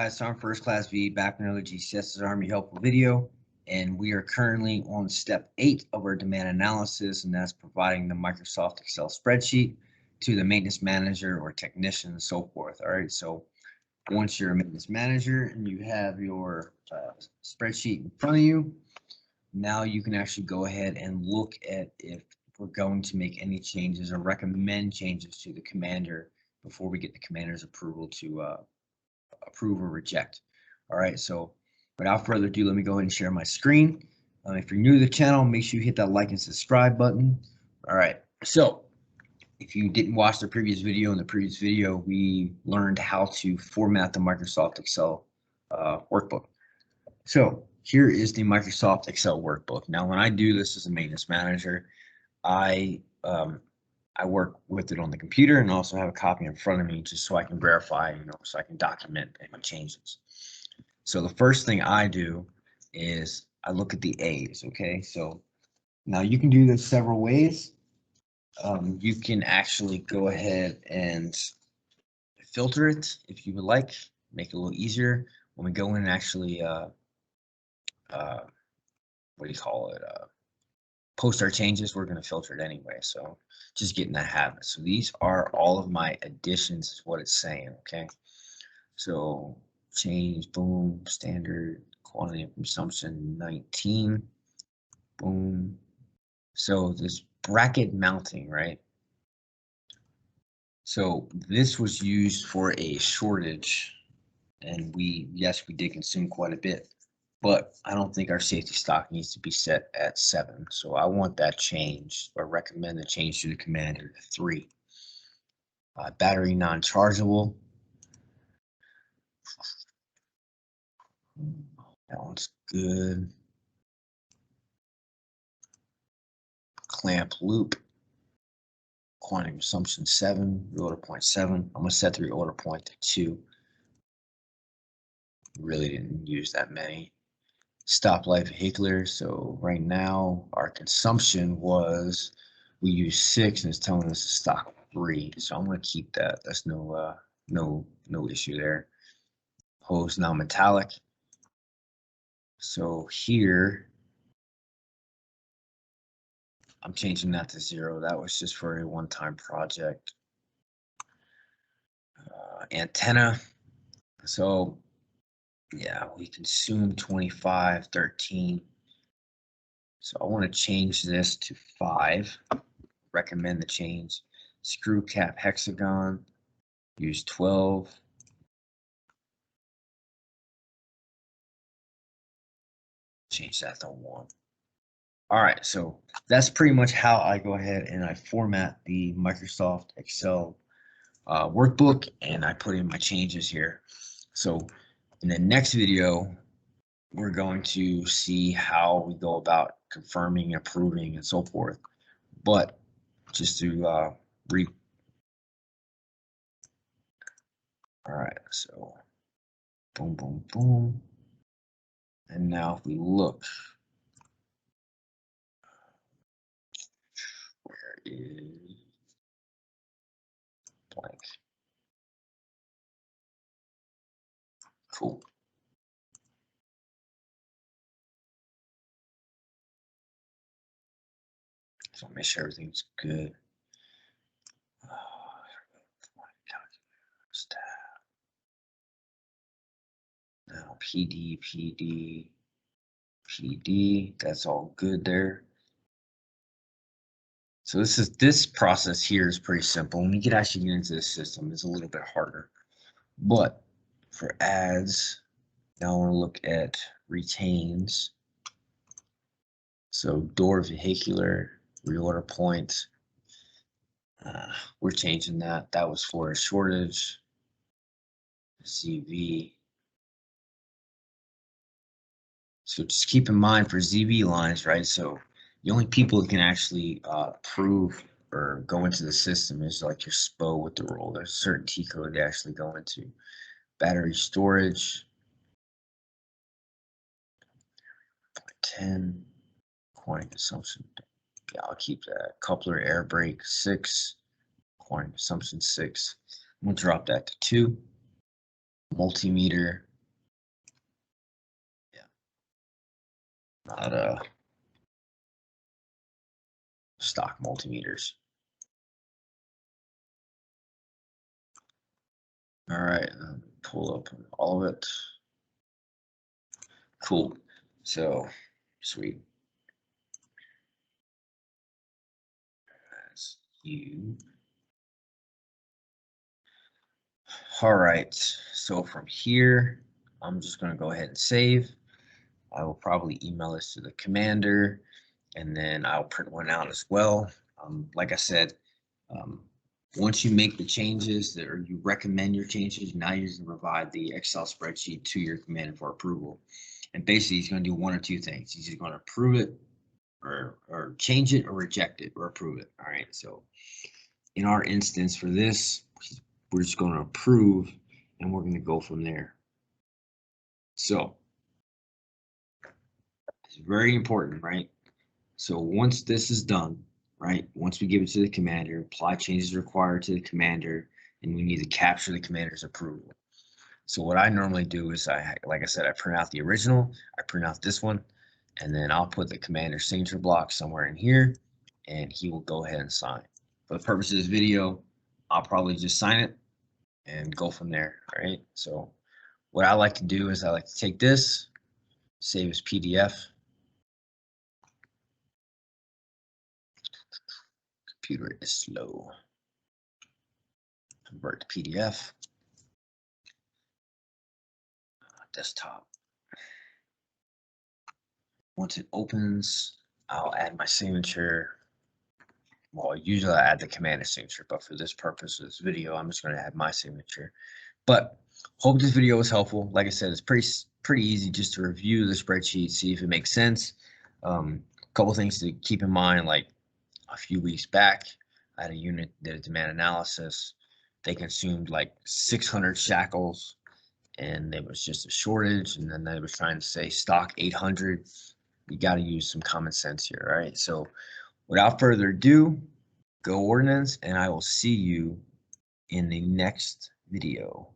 guys, so I'm First Class V back with another GCS's Army helpful video, and we are currently on step 8 of our demand analysis, and that's providing the Microsoft Excel spreadsheet to the maintenance manager or technician and so forth. All right, so once you're a maintenance manager and you have your spreadsheet in front of you, now you can actually go ahead and look at if we're going to make any changes or recommend changes to the commander before we get the commander's approval to approve or reject. All right, so without further ado, let me go ahead and share my screen. If you're new to the channel, make sure you hit that like and subscribe button. All right, so if you didn't watch the previous video, in the previous video, we learned how to format the Microsoft Excel workbook. So here is the Microsoft Excel workbook. Now, when I do this as a maintenance manager, I work with it on the computer and also have a copy in front of me just so I can verify, so I can document any changes. So the first thing I do is I look at the A's, okay? So now you can do this several ways. You can actually go ahead and filter it if you would like, make it a little easier. When we go in and actually, post our changes, we're going to filter it anyway. So just get in that habit. So these are all of my additions is what it's saying. Okay. So change, boom, standard quantity of consumption 19, boom. So this bracket mounting, right? So this was used for a shortage, and yes, we did consume quite a bit. But I don't think our safety stock needs to be set at 7. So I want that changed, or recommend the change to the commander to 3. Battery non-chargeable. That one's good. Clamp loop. Quantity consumption 7. Reorder point 7. I'm going to set the reorder point to 2. Really didn't use that many. Stop light vehicular. So right now our consumption was, we use 6 and it's telling us to stock 3. So I'm going to keep that. That's no issue there. Hose non-metallic. So here I'm changing that to 0. That was just for a one-time project. Antenna. So yeah, we consume 25, 13. So I want to change this to 5. Recommend the change. Screw cap hexagon. Use 12. Change that to 1. All right, so that's pretty much how I go ahead and I format the Microsoft Excel workbook, and I put in my changes here. So in the next video, we're going to see how we go about confirming, approving, and so forth. But just to all right, so boom, boom, boom. And now if we look, where is blank? Cool. So make sure everything's good. Now PD, that's all good there. So this process here is pretty simple. When you can actually get into the system, it's a little bit harder. But for ads, now I want to look at retains. So door vehicular, reorder point. We're changing that. That was for a shortage. ZV. So just keep in mind for ZV lines, right? So the only people that can actually approve or go into the system is like your SPO with the role. There's a certain T code they actually go into. Battery storage. 10. Quantity consumption. Yeah, I'll keep that. Coupler air brake 6. Quantity consumption 6. I'm gonna drop that to 2. Multimeter not stock multimeters. All right, pull up all of it. Cool. So sweet. That's you. All right. So from here, I'm just going to go ahead and save. I will probably email this to the commander, and then I'll print one out as well. Like I said, um, once you make the changes that, or you recommend your changes, now you're going to provide the Excel spreadsheet to your commander for approval. And basically, he's going to do one or two things. He's either going to approve it, or change it, or reject it, or approve it. All right. So in our instance for this, we're just going to approve, and we're going to go from there. So it's very important, right? So once this is done, right? Once we give it to the commander, apply changes required to the commander, and we need to capture the commander's approval. So what I normally do is like I said, I print out the original, I print out this one, and then I'll put the commander's signature block somewhere in here, and he will go ahead and sign. For the purpose of this video, I'll probably just sign it and go from there. All right. So what I like to do is I like to take this, save as PDF. Computer is slow. Convert to PDF. Desktop. Once it opens, I'll add my signature. Well, usually I add the commander signature, but for this purpose of this video, I'm just going to add my signature. But hope this video was helpful. Like I said, it's pretty easy just to review the spreadsheet, see if it makes sense. Couple things to keep in mind, like a few weeks back, I had a unit that did a demand analysis. They consumed like 600 shackles, and there was just a shortage. And then they was trying to say stock 800. You got to use some common sense here, right? So without further ado, go ordnance, and I will see you in the next video.